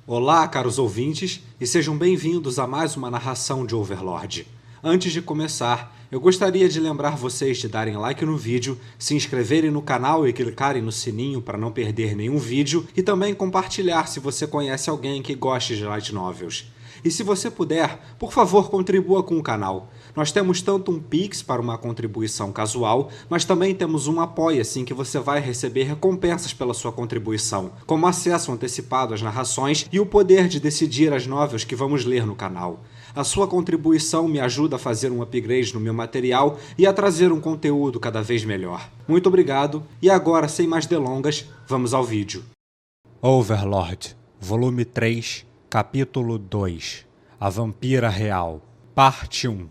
Olá, caros ouvintes, e sejam bem-vindos a mais uma narração de Overlord. Antes de começar, eu gostaria de lembrar vocês de darem like no vídeo, se inscreverem no canal e clicarem no sininho para não perder nenhum vídeo e também compartilhar se você conhece alguém que goste de light novels. E se você puder, por favor, contribua com o canal. Nós temos tanto um Pix para uma contribuição casual, mas também temos um Apoia-se em que você vai receber recompensas pela sua contribuição, como acesso antecipado às narrações e o poder de decidir as novels que vamos ler no canal. A sua contribuição me ajuda a fazer um upgrade no meu material e a trazer um conteúdo cada vez melhor. Muito obrigado, e agora, sem mais delongas, vamos ao vídeo. Overlord, volume 3, capítulo 2. A Vampira Real, parte 1.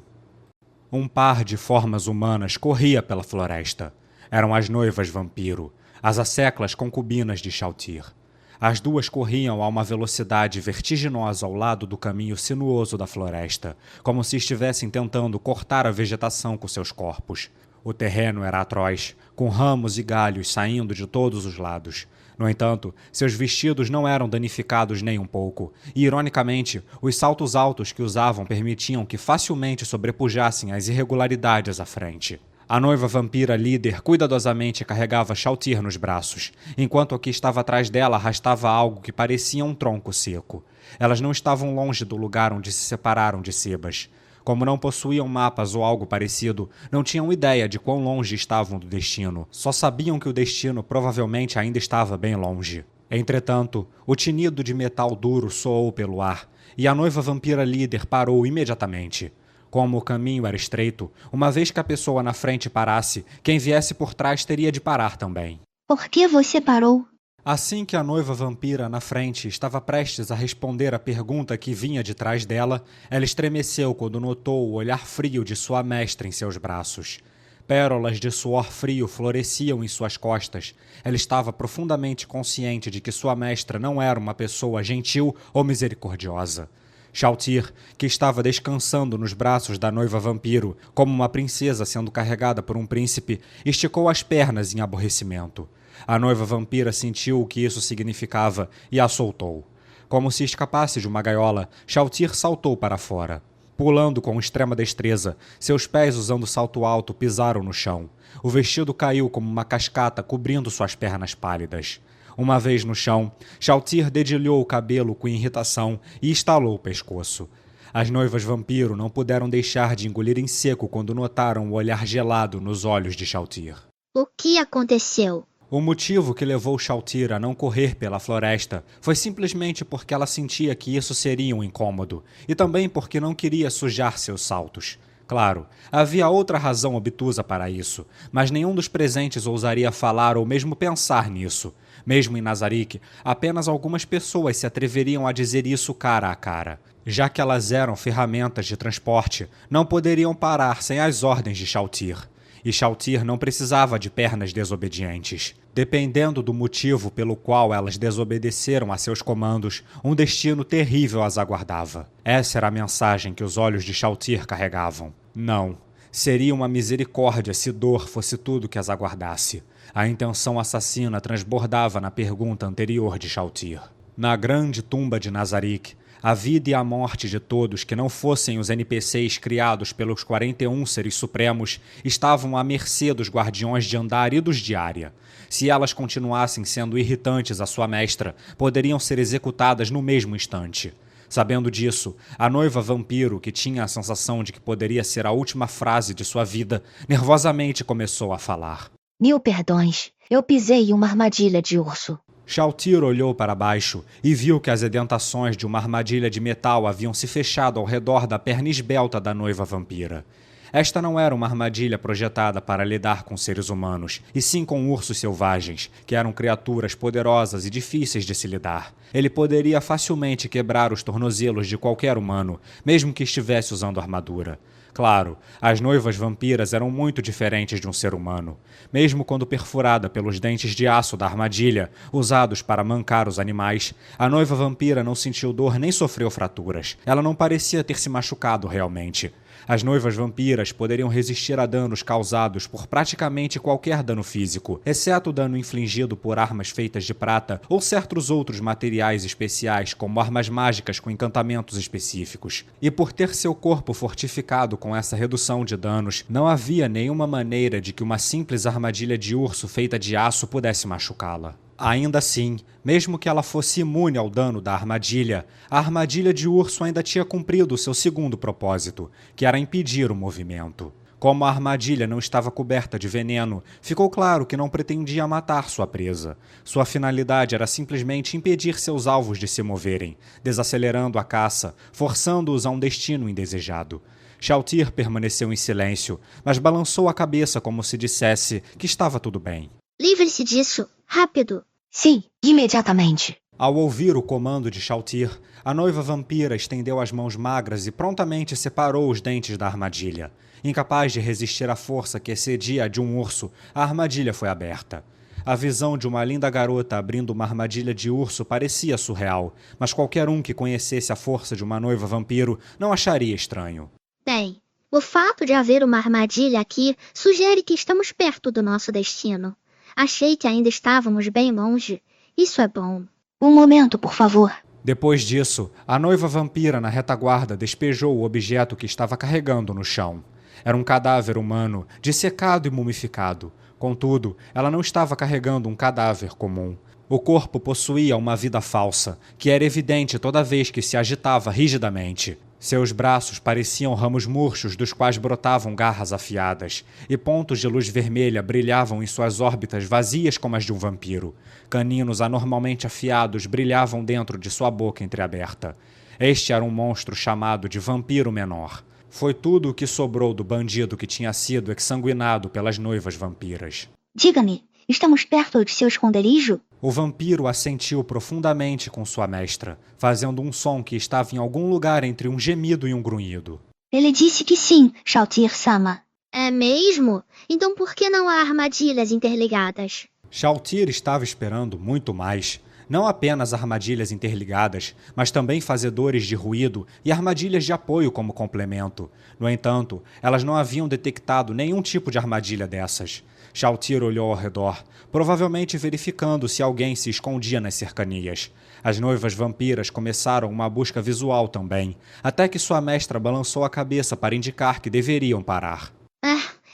Um par de formas humanas corria pela floresta. Eram as noivas vampiro, as asseclas concubinas de Shalltear. As duas corriam a uma velocidade vertiginosa ao lado do caminho sinuoso da floresta, como se estivessem tentando cortar a vegetação com seus corpos. O terreno era atroz, com ramos e galhos saindo de todos os lados. No entanto, seus vestidos não eram danificados nem um pouco, e, ironicamente, os saltos altos que usavam permitiam que facilmente sobrepujassem as irregularidades à frente. A noiva vampira líder cuidadosamente carregava Shalltear nos braços, enquanto a que estava atrás dela arrastava algo que parecia um tronco seco. Elas não estavam longe do lugar onde se separaram de Sebas. Como não possuíam mapas ou algo parecido, não tinham ideia de quão longe estavam do destino. Só sabiam que o destino provavelmente ainda estava bem longe. Entretanto, o tinido de metal duro soou pelo ar, e a noiva vampira líder parou imediatamente. Como o caminho era estreito, uma vez que a pessoa na frente parasse, quem viesse por trás teria de parar também. Por que você parou? Assim que a noiva vampira na frente estava prestes a responder a pergunta que vinha de trás dela, ela estremeceu quando notou o olhar frio de sua mestra em seus braços. Pérolas de suor frio floresciam em suas costas. Ela estava profundamente consciente de que sua mestra não era uma pessoa gentil ou misericordiosa. Shalltear, que estava descansando nos braços da noiva vampiro, como uma princesa sendo carregada por um príncipe, esticou as pernas em aborrecimento. A noiva vampira sentiu o que isso significava e a soltou. Como se escapasse de uma gaiola, Shalltear saltou para fora. Pulando com extrema destreza, seus pés usando salto alto pisaram no chão. O vestido caiu como uma cascata cobrindo suas pernas pálidas. Uma vez no chão, Shalltear dedilhou o cabelo com irritação e estalou o pescoço. As noivas vampiro não puderam deixar de engolir em seco quando notaram o olhar gelado nos olhos de Shalltear. O que aconteceu? O motivo que levou Shalltear a não correr pela floresta foi simplesmente porque ela sentia que isso seria um incômodo, e também porque não queria sujar seus saltos. Claro, havia outra razão obtusa para isso, mas nenhum dos presentes ousaria falar ou mesmo pensar nisso. Mesmo em Nazarick, apenas algumas pessoas se atreveriam a dizer isso cara a cara. Já que elas eram ferramentas de transporte, não poderiam parar sem as ordens de Shalltear. E Shalltear não precisava de pernas desobedientes. Dependendo do motivo pelo qual elas desobedeceram a seus comandos, um destino terrível as aguardava. Essa era a mensagem que os olhos de Shalltear carregavam. Não. Seria uma misericórdia se dor fosse tudo que as aguardasse. A intenção assassina transbordava na pergunta anterior de Shalltear. Na grande tumba de Nazarick, a vida e a morte de todos que não fossem os NPCs criados pelos 41 seres supremos estavam à mercê dos guardiões de andar e dos de área. Se elas continuassem sendo irritantes à sua mestra, poderiam ser executadas no mesmo instante. Sabendo disso, a noiva vampiro, que tinha a sensação de que poderia ser a última frase de sua vida, nervosamente começou a falar. 1000 perdões. Eu pisei em uma armadilha de urso. Shalltear olhou para baixo e viu que as edentações de uma armadilha de metal haviam se fechado ao redor da perna esbelta da noiva vampira. Esta não era uma armadilha projetada para lidar com seres humanos, e sim com ursos selvagens, que eram criaturas poderosas e difíceis de se lidar. Ele poderia facilmente quebrar os tornozelos de qualquer humano, mesmo que estivesse usando armadura. Claro, as noivas vampiras eram muito diferentes de um ser humano. Mesmo quando perfurada pelos dentes de aço da armadilha, usados para mancar os animais, a noiva vampira não sentiu dor nem sofreu fraturas. Ela não parecia ter se machucado realmente. As noivas vampiras poderiam resistir a danos causados por praticamente qualquer dano físico, exceto o dano infligido por armas feitas de prata ou certos outros materiais especiais, como armas mágicas com encantamentos específicos. E por ter seu corpo fortificado com essa redução de danos, não havia nenhuma maneira de que uma simples armadilha de urso feita de aço pudesse machucá-la. Ainda assim, mesmo que ela fosse imune ao dano da armadilha, a armadilha de urso ainda tinha cumprido o seu segundo propósito, que era impedir o movimento. Como a armadilha não estava coberta de veneno, ficou claro que não pretendia matar sua presa. Sua finalidade era simplesmente impedir seus alvos de se moverem, desacelerando a caça, forçando-os a um destino indesejado. Shalltear permaneceu em silêncio, mas balançou a cabeça como se dissesse que estava tudo bem. Livre-se disso, rápido. Sim, imediatamente. Ao ouvir o comando de Shalltear, a noiva vampira estendeu as mãos magras e prontamente separou os dentes da armadilha. Incapaz de resistir à força que excedia a de um urso, a armadilha foi aberta. A visão de uma linda garota abrindo uma armadilha de urso parecia surreal, mas qualquer um que conhecesse a força de uma noiva vampiro não acharia estranho. Bem, o fato de haver uma armadilha aqui sugere que estamos perto do nosso destino. Achei que ainda estávamos bem longe. Isso é bom. Um momento, por favor. Depois disso, a noiva vampira na retaguarda despejou o objeto que estava carregando no chão. Era um cadáver humano, dissecado e mumificado. Contudo, ela não estava carregando um cadáver comum. O corpo possuía uma vida falsa, que era evidente toda vez que se agitava rigidamente. Seus braços pareciam ramos murchos dos quais brotavam garras afiadas, e pontos de luz vermelha brilhavam em suas órbitas vazias como as de um vampiro. Caninos anormalmente afiados brilhavam dentro de sua boca entreaberta. Este era um monstro chamado de Vampiro Menor. Foi tudo o que sobrou do bandido que tinha sido exsanguinado pelas noivas vampiras. Diga-me, estamos perto de seu esconderijo? O vampiro assentiu profundamente com sua mestra, fazendo um som que estava em algum lugar entre um gemido e um grunhido. Ele disse que sim, Shalltear-sama. É mesmo? Então por que não há armadilhas interligadas? Shalltear estava esperando muito mais. Não apenas armadilhas interligadas, mas também fazedores de ruído e armadilhas de apoio como complemento. No entanto, elas não haviam detectado nenhum tipo de armadilha dessas. Shalltear olhou ao redor, provavelmente verificando se alguém se escondia nas cercanias. As noivas vampiras começaram uma busca visual também, até que sua mestra balançou a cabeça para indicar que deveriam parar.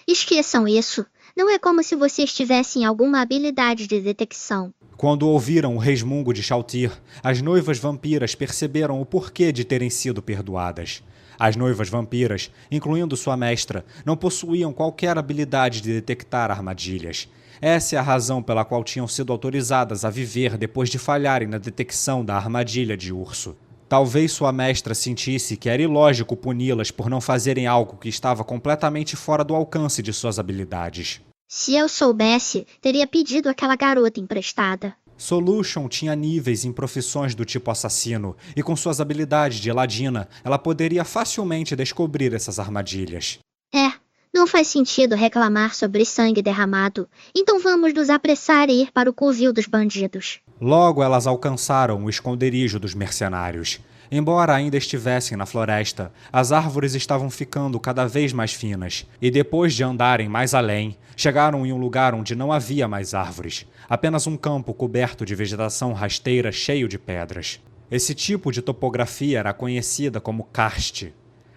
Esqueçam isso. Não é como se vocês tivessem alguma habilidade de detecção. Quando ouviram o resmungo de Shalltear, as noivas vampiras perceberam o porquê de terem sido perdoadas. As noivas vampiras, incluindo sua mestra, não possuíam qualquer habilidade de detectar armadilhas. Essa é a razão pela qual tinham sido autorizadas a viver depois de falharem na detecção da armadilha de urso. Talvez sua mestra sentisse que era ilógico puni-las por não fazerem algo que estava completamente fora do alcance de suas habilidades. Se eu soubesse, teria pedido aquela garota emprestada. Solution tinha níveis em profissões do tipo assassino, e com suas habilidades de ladina, ela poderia facilmente descobrir essas armadilhas. Não faz sentido reclamar sobre sangue derramado. Então vamos nos apressar e ir para o covil dos bandidos. Logo elas alcançaram o esconderijo dos mercenários. Embora ainda estivessem na floresta, as árvores estavam ficando cada vez mais finas, e depois de andarem mais além, chegaram em um lugar onde não havia mais árvores, apenas um campo coberto de vegetação rasteira cheio de pedras. Esse tipo de topografia era conhecida como karst.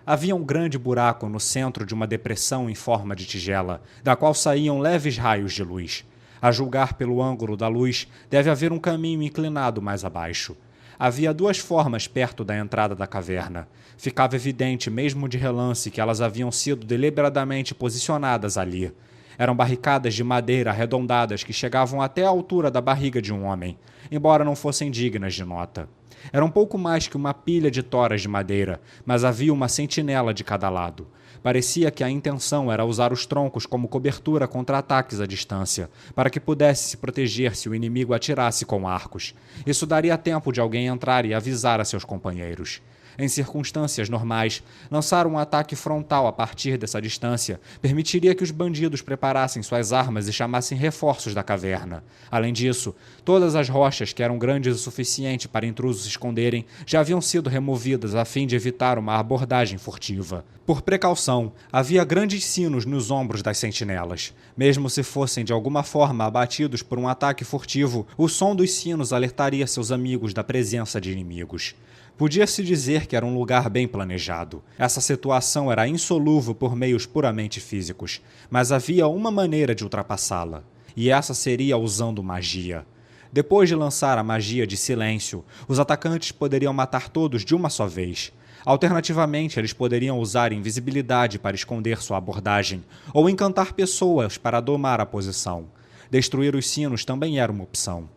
Havia um grande buraco no centro de uma depressão em forma de tigela, da qual saíam leves raios de luz. A julgar pelo ângulo da luz, deve haver um caminho inclinado mais abaixo. Havia duas formas perto da entrada da caverna. Ficava evidente mesmo de relance que elas haviam sido deliberadamente posicionadas ali. Eram barricadas de madeira arredondadas que chegavam até a altura da barriga de um homem, embora não fossem dignas de nota. Era um pouco mais que uma pilha de toras de madeira, mas havia uma sentinela de cada lado. Parecia que a intenção era usar os troncos como cobertura contra ataques à distância, para que pudesse se proteger se o inimigo atirasse com arcos. Isso daria tempo de alguém entrar e avisar a seus companheiros. Em circunstâncias normais, lançar um ataque frontal a partir dessa distância permitiria que os bandidos preparassem suas armas e chamassem reforços da caverna. Além disso, todas as rochas que eram grandes o suficiente para intrusos se esconderem já haviam sido removidas a fim de evitar uma abordagem furtiva. Por precaução, havia grandes sinos nos ombros das sentinelas. Mesmo se fossem de alguma forma abatidos por um ataque furtivo, o som dos sinos alertaria seus amigos da presença de inimigos. Podia-se dizer que era um lugar bem planejado. Essa situação era insolúvel por meios puramente físicos, mas havia uma maneira de ultrapassá-la, e essa seria usando magia. Depois de lançar a magia de silêncio, os atacantes poderiam matar todos de uma só vez. Alternativamente, eles poderiam usar invisibilidade para esconder sua abordagem, ou encantar pessoas para domar a posição. Destruir os sinos também era uma opção.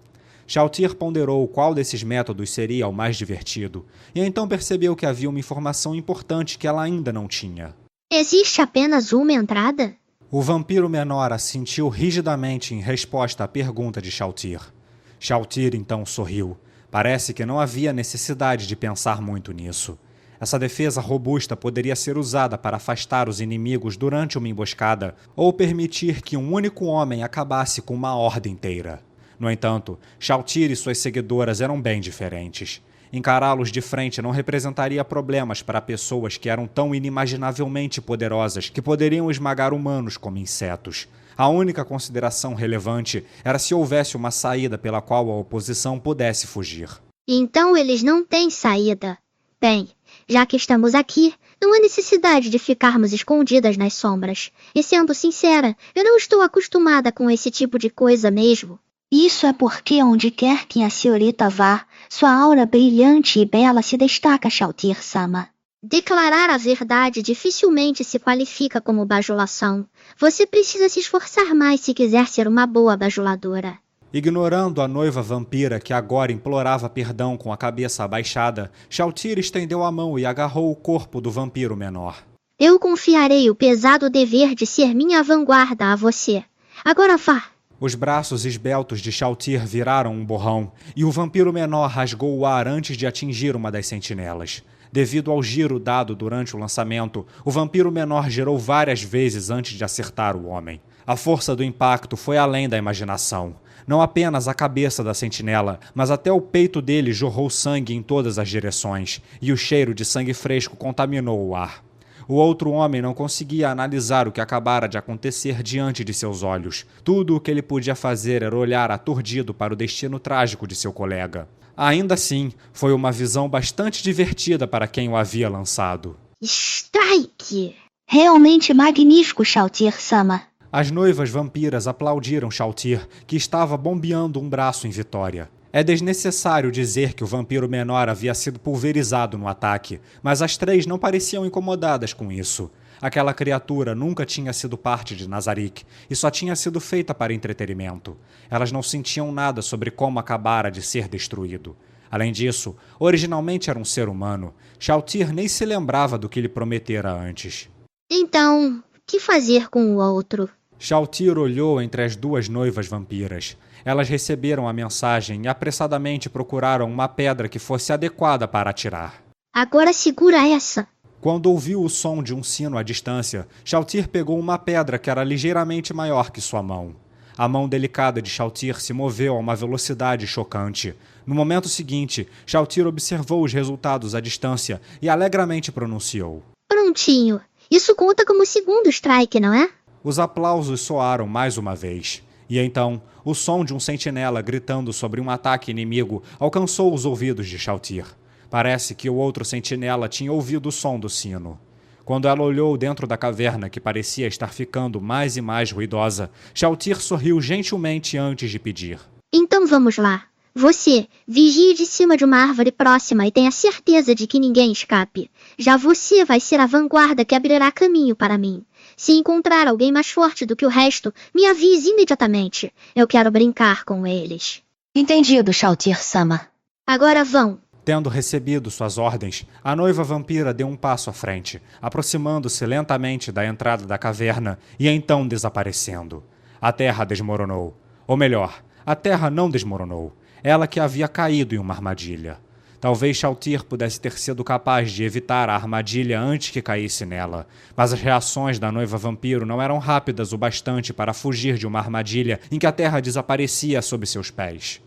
Shalltear ponderou qual desses métodos seria o mais divertido, e então percebeu que havia uma informação importante que ela ainda não tinha. Existe apenas uma entrada? O vampiro menor assentiu rigidamente em resposta à pergunta de Shalltear. Shalltear então sorriu. Parece que não havia necessidade de pensar muito nisso. Essa defesa robusta poderia ser usada para afastar os inimigos durante uma emboscada ou permitir que um único homem acabasse com uma horda inteira. No entanto, Shalltear e suas seguidoras eram bem diferentes. Encará-los de frente não representaria problemas para pessoas que eram tão inimaginavelmente poderosas que poderiam esmagar humanos como insetos. A única consideração relevante era se houvesse uma saída pela qual a oposição pudesse fugir. Então eles não têm saída. Bem, já que estamos aqui, não há necessidade de ficarmos escondidas nas sombras. E sendo sincera, eu não estou acostumada com esse tipo de coisa mesmo. Isso é porque onde quer que a senhorita vá, sua aura brilhante e bela se destaca, Shalltear-sama. Declarar a verdade dificilmente se qualifica como bajulação. Você precisa se esforçar mais se quiser ser uma boa bajuladora. Ignorando a noiva vampira que agora implorava perdão com a cabeça abaixada, Shalltear estendeu a mão e agarrou o corpo do vampiro menor. Eu confiarei o pesado dever de ser minha vanguarda a você. Agora vá. Os braços esbeltos de Shalltear viraram um borrão, e o vampiro menor rasgou o ar antes de atingir uma das sentinelas. Devido ao giro dado durante o lançamento, o vampiro menor girou várias vezes antes de acertar o homem. A força do impacto foi além da imaginação. Não apenas a cabeça da sentinela, mas até o peito dele jorrou sangue em todas as direções, e o cheiro de sangue fresco contaminou o ar. O outro homem não conseguia analisar o que acabara de acontecer diante de seus olhos. Tudo o que ele podia fazer era olhar aturdido para o destino trágico de seu colega. Ainda assim, foi uma visão bastante divertida para quem o havia lançado. Strike! Realmente magnífico, Shalltear-sama. As noivas vampiras aplaudiram Shalltear, que estava bombeando um braço em vitória. É desnecessário dizer que o vampiro menor havia sido pulverizado no ataque, mas as três não pareciam incomodadas com isso. Aquela criatura nunca tinha sido parte de Nazarick e só tinha sido feita para entretenimento. Elas não sentiam nada sobre como acabara de ser destruído. Além disso, originalmente era um ser humano. Shalltear nem se lembrava do que lhe prometera antes. Então, que fazer com o outro? Shalltear olhou entre as duas noivas vampiras. Elas receberam a mensagem e apressadamente procuraram uma pedra que fosse adequada para atirar. Agora segura essa. Quando ouviu o som de um sino à distância, Shalltear pegou uma pedra que era ligeiramente maior que sua mão. A mão delicada de Shalltear se moveu a uma velocidade chocante. No momento seguinte, Shalltear observou os resultados à distância e alegremente pronunciou: Prontinho. Isso conta como segundo strike, não é? Os aplausos soaram mais uma vez. E então, o som de um sentinela gritando sobre um ataque inimigo alcançou os ouvidos de Shalltear. Parece que o outro sentinela tinha ouvido o som do sino. Quando ela olhou dentro da caverna, que parecia estar ficando mais e mais ruidosa, Shalltear sorriu gentilmente antes de pedir: Então vamos lá. Você, vigie de cima de uma árvore próxima e tenha certeza de que ninguém escape. Já você vai ser a vanguarda que abrirá caminho para mim. Se encontrar alguém mais forte do que o resto, me avise imediatamente. Eu quero brincar com eles. Entendido, Shalltear-sama. Agora vão. Tendo recebido suas ordens, a noiva vampira deu um passo à frente, aproximando-se lentamente da entrada da caverna e então desaparecendo. A terra desmoronou. Ou melhor, a terra não desmoronou. Ela que havia caído em uma armadilha. Talvez Shalltear pudesse ter sido capaz de evitar a armadilha antes que caísse nela, mas as reações da noiva vampiro não eram rápidas o bastante para fugir de uma armadilha em que a terra desaparecia sob seus pés.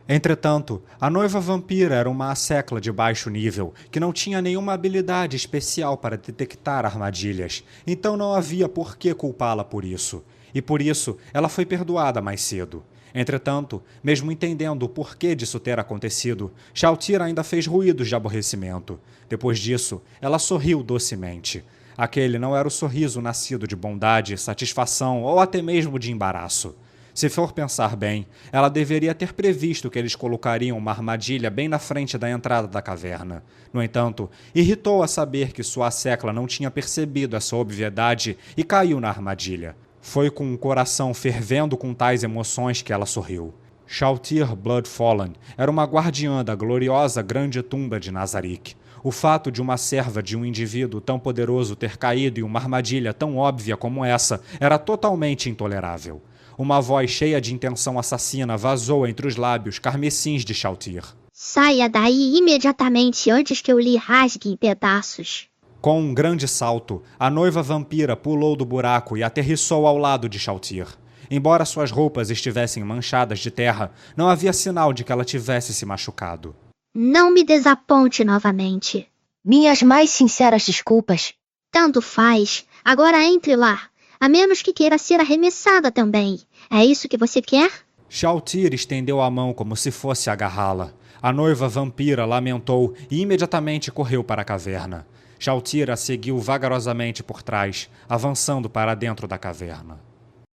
Entretanto, a noiva vampira era uma assecla de baixo nível, que não tinha nenhuma habilidade especial para detectar armadilhas, então não havia por que culpá-la por isso. E por isso, ela foi perdoada mais cedo. Entretanto, mesmo entendendo o porquê disso ter acontecido, Shalltear ainda fez ruídos de aborrecimento. Depois disso, ela sorriu docemente. Aquele não era o sorriso nascido de bondade, satisfação ou até mesmo de embaraço. Se for pensar bem, ela deveria ter previsto que eles colocariam uma armadilha bem na frente da entrada da caverna. No entanto, irritou-a saber que sua assecla não tinha percebido essa obviedade e caiu na armadilha. Foi com o coração fervendo com tais emoções que ela sorriu. Shalltear Bloodfallen era uma guardiã da gloriosa grande tumba de Nazarick. O fato de uma serva de um indivíduo tão poderoso ter caído em uma armadilha tão óbvia como essa era totalmente intolerável. Uma voz cheia de intenção assassina vazou entre os lábios carmesins de Shalltear. Saia daí imediatamente antes que eu lhe rasgue em pedaços. Com um grande salto, a noiva vampira pulou do buraco e aterrissou ao lado de Shalltear. Embora suas roupas estivessem manchadas de terra, não havia sinal de que ela tivesse se machucado. Não me desaponte novamente. Minhas mais sinceras desculpas. Tanto faz. Agora entre lá. A menos que queira ser arremessada também. É isso que você quer? Shalltear estendeu a mão como se fosse agarrá-la. A noiva vampira lamentou e imediatamente correu para a caverna. Shalltear a seguiu vagarosamente por trás, avançando para dentro da caverna.